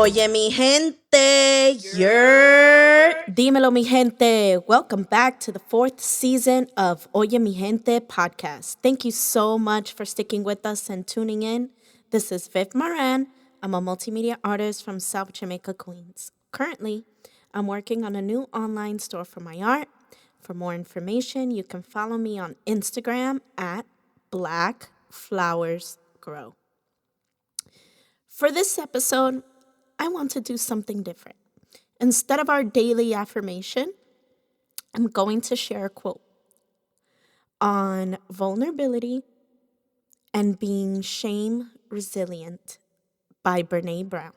Oye Mi Gente, YERRRR. Dímelo, mi gente. Welcome back to the 4th season of Oye Mi Gente podcast. Thank you so much for sticking with us and tuning in. This is Moran. I'm a multimedia artist from South Jamaica, Queens. Currently, I'm working on a new online store for my art. For more information, you can follow me on Instagram at Black Flowers Grow. For this episode, I want to do something different. Instead of our daily affirmation, I'm going to share a quote on vulnerability and being shame resilient by Brene Brown.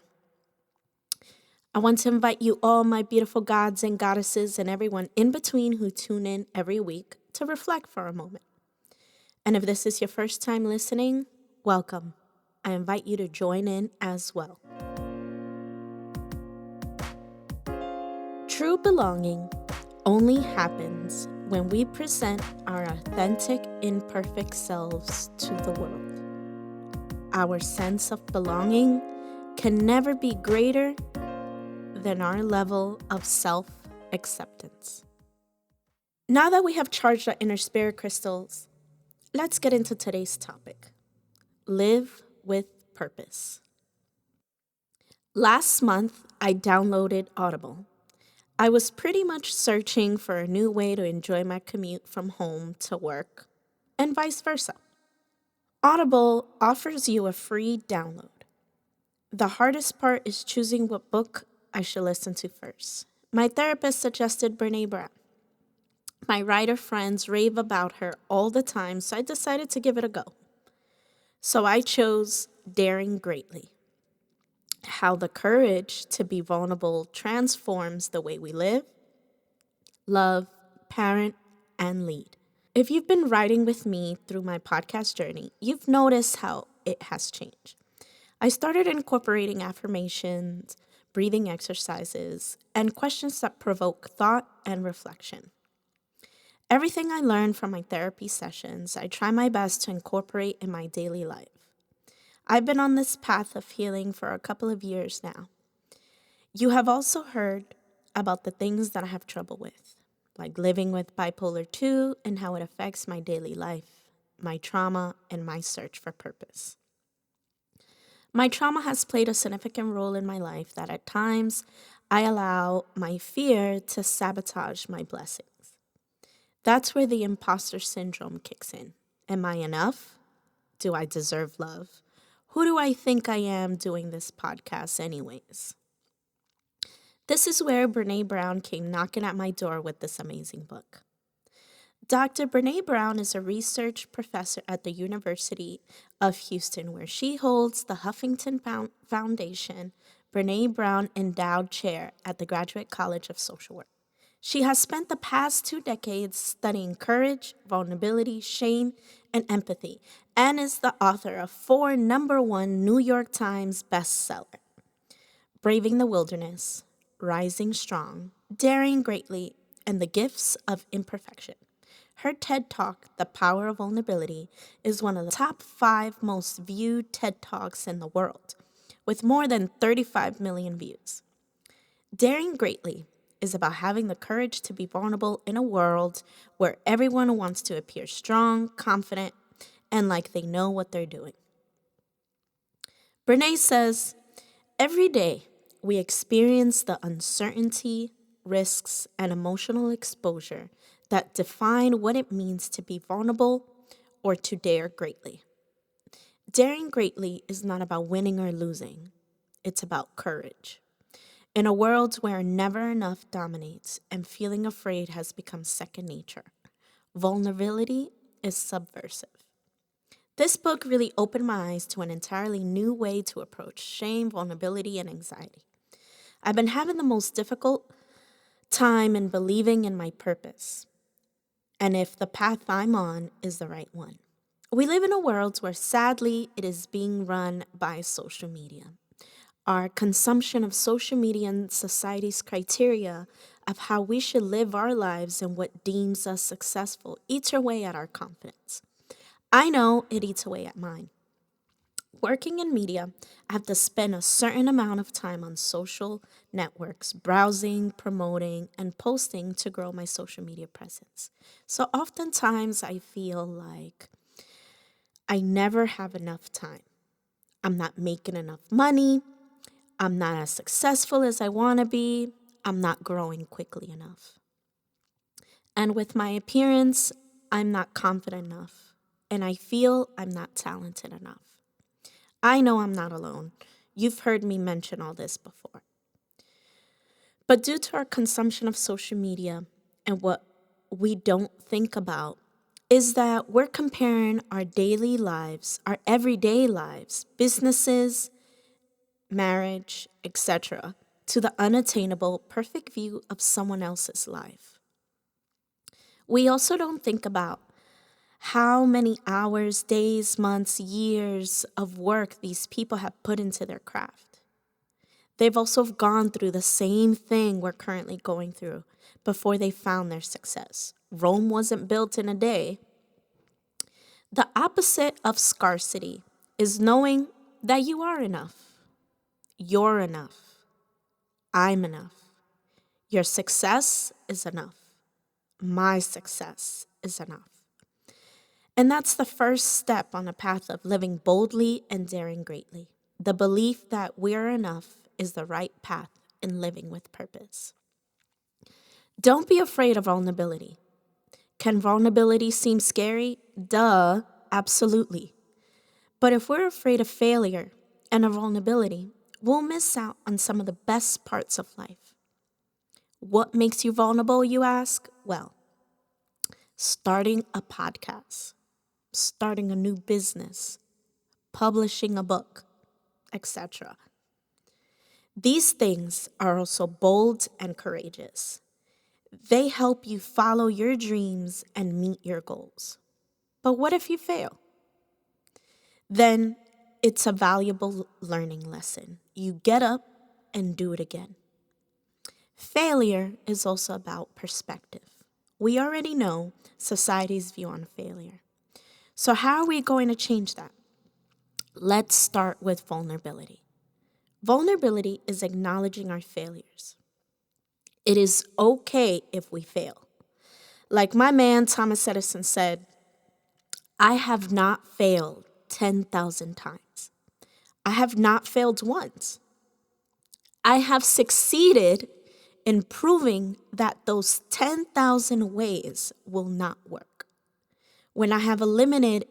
I want to invite you all, my beautiful gods and goddesses, and everyone in between who tune in every week to reflect for a moment. And if this is your first time listening, welcome. I invite you to join in as well. True belonging only happens when we present our authentic, imperfect selves to the world. Our sense of belonging can never be greater than our level of self-acceptance. Now that we have charged our inner spirit crystals, let's get into today's topic. Live with purpose. Last month, I downloaded Audible. I was pretty much searching for a new way to enjoy my commute from home to work, and vice versa. Audible offers you a free download. The hardest part is choosing what book I should listen to first. My therapist suggested Brene Brown. My writer friends rave about her all the time, so I decided to give it a go. So I chose Daring Greatly. How the courage to be vulnerable transforms the way we live, love, parent, and lead. If you've been riding with me through my podcast journey, you've noticed how it has changed. I started incorporating affirmations, breathing exercises, and questions that provoke thought and reflection. Everything I learned from my therapy sessions, I try my best to incorporate in my daily life. I've been on this path of healing for a couple of years now. You have also heard about the things that I have trouble with, like living with Bipolar 2 and how it affects my daily life, my trauma, and my search for purpose. My trauma has played a significant role in my life that at times I allow my fear to sabotage my blessings. That's where the imposter syndrome kicks in. Am I enough? Do I deserve love? Who do I think I am doing this podcast anyways? This is where Brene Brown came knocking at my door with this amazing book. Dr. Brene Brown is a research professor at the University of Houston, where she holds the Huffington Foundation Brene Brown Endowed Chair at the Graduate College of Social Work. She has spent the past 2 decades studying courage, vulnerability, shame, and empathy, and is the author of 4 #1 New York Times bestsellers: Braving the Wilderness, Rising Strong, Daring Greatly, and The Gifts of Imperfection. Her TED Talk, The Power of Vulnerability, is one of the top 5 most viewed TED Talks in the world, with more than 35 million views. Daring Greatly is about having the courage to be vulnerable in a world where everyone wants to appear strong, confident, and like they know what they're doing. Brene says, every day we experience the uncertainty, risks, and emotional exposure that define what it means to be vulnerable or to dare greatly. Daring greatly is not about winning or losing. It's about courage. In a world where never enough dominates and feeling afraid has become second nature, vulnerability is subversive. This book really opened my eyes to an entirely new way to approach shame, vulnerability, and anxiety. I've been having the most difficult time in believing in my purpose, and if the path I'm on is the right one. We live in a world where sadly it is being run by social media. Our consumption of social media and society's criteria of how we should live our lives and what deems us successful eats away at our confidence. I know it eats away at mine. Working in media, I have to spend a certain amount of time on social networks, browsing, promoting, and posting to grow my social media presence. So oftentimes I feel like I never have enough time. I'm not making enough money. I'm not as successful as I want to be. I'm not growing quickly enough. And with my appearance, I'm not confident enough. And I feel I'm not talented enough. I know I'm not alone. You've heard me mention all this before. But due to our consumption of social media and what we don't think about is that we're comparing our daily lives, our everyday lives, businesses, marriage, etc., to the unattainable, perfect view of someone else's life. We also don't think about how many hours, days, months, years of work these people have put into their craft. They've also gone through the same thing we're currently going through before they found their success. Rome wasn't built in a day. The opposite of scarcity is knowing that you are enough. You're enough. I'm enough. Your success is enough. My success is enough. And that's the first step on a path of living boldly and daring greatly. The belief that we're enough is the right path in living with purpose. Don't be afraid of vulnerability. Can vulnerability seem scary? Duh, absolutely. But if we're afraid of failure and of vulnerability, we'll miss out on some of the best parts of life. What makes you vulnerable, you ask? Well, starting a podcast, starting a new business, publishing a book, etc. These things are also bold and courageous. They help you follow your dreams and meet your goals. But what if you fail? Then it's a valuable learning lesson. You get up and do it again. Failure is also about perspective. We already know society's view on failure. So, how are we going to change that? Let's start with vulnerability. Vulnerability is acknowledging our failures. It is okay if we fail. Like my man Thomas Edison said, I have not failed 10,000 times. I have not failed once. I have succeeded in proving that those 10,000 ways will not work. When I have eliminated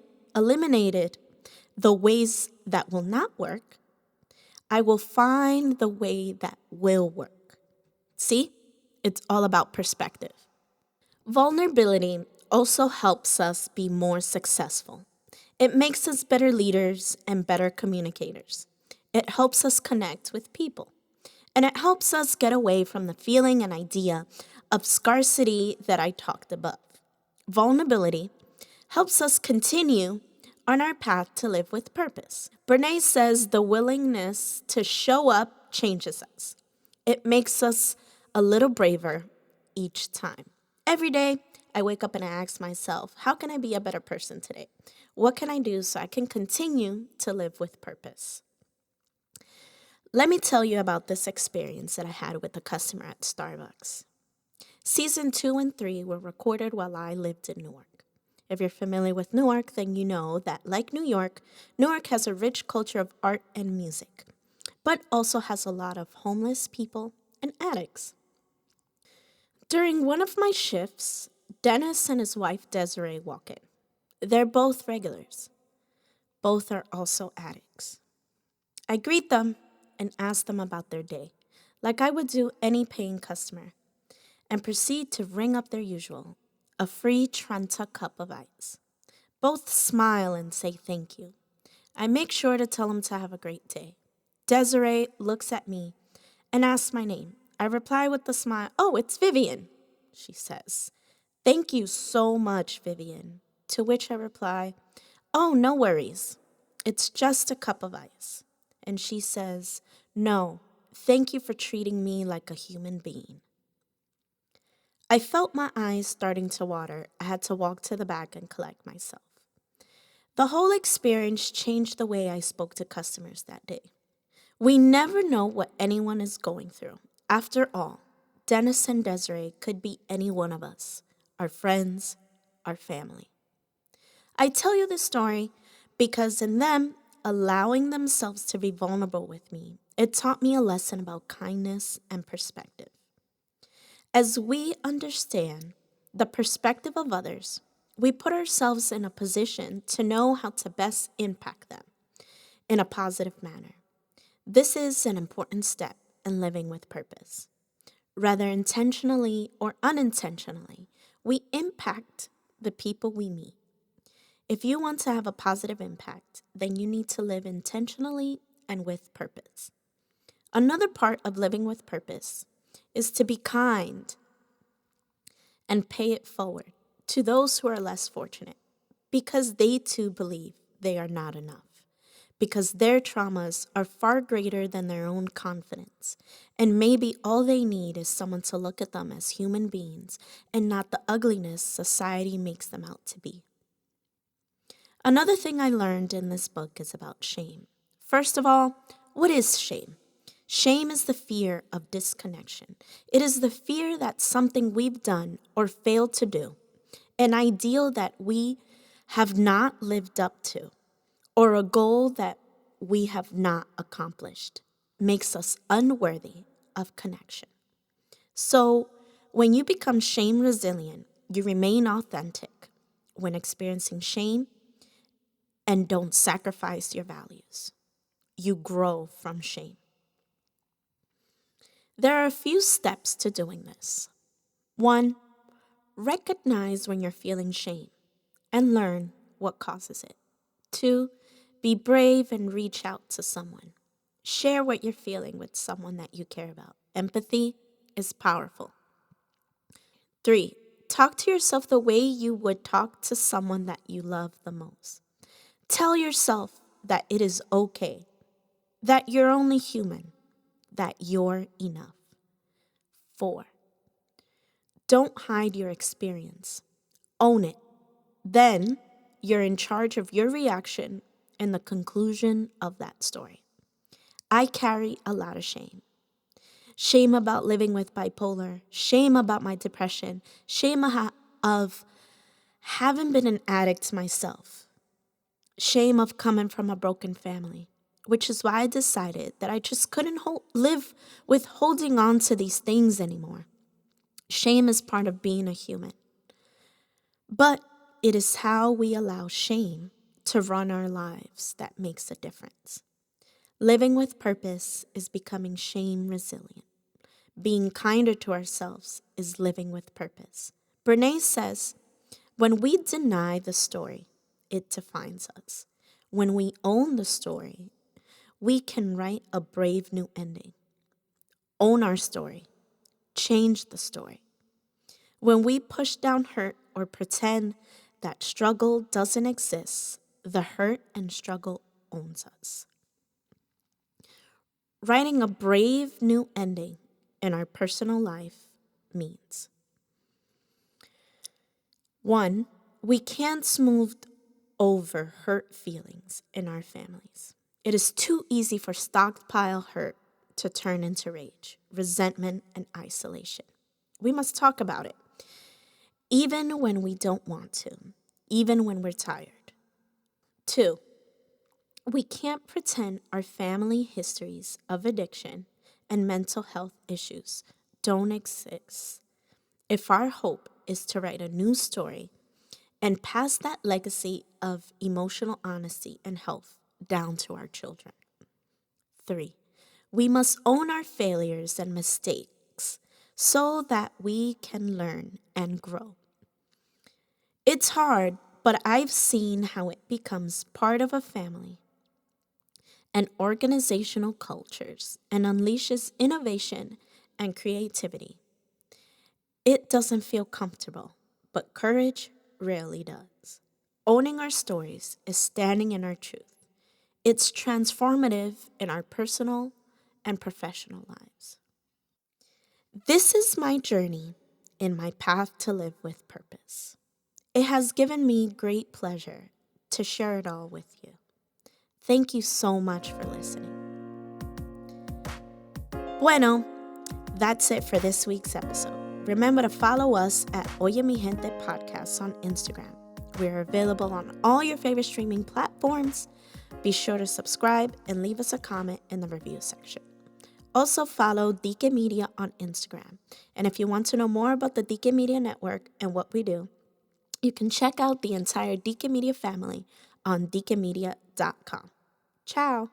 the ways that will not work, I will find the way that will work. See? It's all about perspective. Vulnerability also helps us be more successful. It makes us better leaders and better communicators. It helps us connect with people. And it helps us get away from the feeling and idea of scarcity that I talked above. Vulnerability helps us continue on our path to live with purpose. Brene says the willingness to show up changes us. It makes us a little braver each time. Every day, I wake up and I ask myself, how can I be a better person today? What can I do so I can continue to live with purpose? Let me tell you about this experience that I had with a customer at Starbucks. Season 2 and 3 were recorded while I lived in Newark. If you're familiar with Newark, then you know that, like New York, Newark has a rich culture of art and music, but also has a lot of homeless people and addicts. During one of my shifts, Dennis and his wife Desiree walk in. They're both regulars. Both are also addicts. I greet them and ask them about their day, like I would do any paying customer, and proceed to ring up their usual, a free Trenta cup of ice. Both smile and say thank you. I make sure to tell them to have a great day. Desiree looks at me and asks my name. I reply with a smile, "Oh, it's Vivian," she says. "Thank you so much, Vivian." To which I reply, "Oh, no worries. It's just a cup of ice." And she says, "No, thank you for treating me like a human being." I felt my eyes starting to water. I had to walk to the back and collect myself. The whole experience changed the way I spoke to customers that day. We never know what anyone is going through. After all, Dennis and Desiree could be any one of us, our friends, our family. I tell you this story because in them allowing themselves to be vulnerable with me, it taught me a lesson about kindness and perspective. As we understand the perspective of others, we put ourselves in a position to know how to best impact them in a positive manner. This is an important step in living with purpose. Whether intentionally or unintentionally, we impact the people we meet. If you want to have a positive impact, then you need to live intentionally and with purpose. Another part of living with purpose is to be kind and pay it forward to those who are less fortunate because they too believe they are not enough, because their traumas are far greater than their own confidence, and maybe all they need is someone to look at them as human beings and not the ugliness society makes them out to be. Another thing I learned in this book is about shame. First of all, what is shame? Shame is the fear of disconnection. It is the fear that something we've done or failed to do, an ideal that we have not lived up to, or a goal that we have not accomplished, makes us unworthy of connection. So, when you become shame resilient, you remain authentic when experiencing shame and don't sacrifice your values. You grow from shame. There are a few steps to doing this. 1. Recognize when you're feeling shame and learn what causes it. 2. Be brave and reach out to someone. Share what you're feeling with someone that you care about. Empathy is powerful. 3. Talk to yourself the way you would talk to someone that you love the most. Tell yourself that it is okay, that you're only human, that you're enough. 4. Don't hide your experience. Own it. Then you're in charge of your reaction and the conclusion of that story. I carry a lot of shame. Shame about living with bipolar, shame about my depression, shame of having been an addict myself, shame of coming from a broken family, which is why I decided that I just couldn't live with holding on to these things anymore. Shame is part of being a human. But it is how we allow shame to run our lives that makes a difference. Living with purpose is becoming shame resilient. Being kinder to ourselves is living with purpose. Brene says, when we deny the story, it defines us. When we own the story, we can write a brave new ending. Own our story. Change the story. When we push down hurt or pretend that struggle doesn't exist, the hurt and struggle owns us. Writing a brave new ending in our personal life means 1. We can't smooth over hurt feelings in our families. It is too easy for stockpile hurt to turn into rage, resentment, and isolation. We must talk about it, even when we don't want to, even when we're tired. 2. We can't pretend our family histories of addiction and mental health issues don't exist if our hope is to write a new story and pass that legacy of emotional honesty and health down to our children. 3. We must own our failures and mistakes so that we can learn and grow. It's hard, but I've seen how it becomes part of a family and organizational cultures and unleashes innovation and creativity. It doesn't feel comfortable, but courage rarely does. Owning our stories is standing in our truth. It's transformative in our personal and professional lives. This is my journey in my path to live with purpose. It has given me great pleasure to share it all with you. Thank you so much for listening. Bueno, that's it for this week's episode. Remember to follow us at Oye Mi Gente Podcasts on Instagram. We're available on all your favorite streaming platforms. Be sure to subscribe and leave us a comment in the review section. Also follow Deacon Media on Instagram. And if you want to know more about the Deacon Media Network and what we do, you can check out the entire Deacon Media family on deaconmedia.com. Ciao.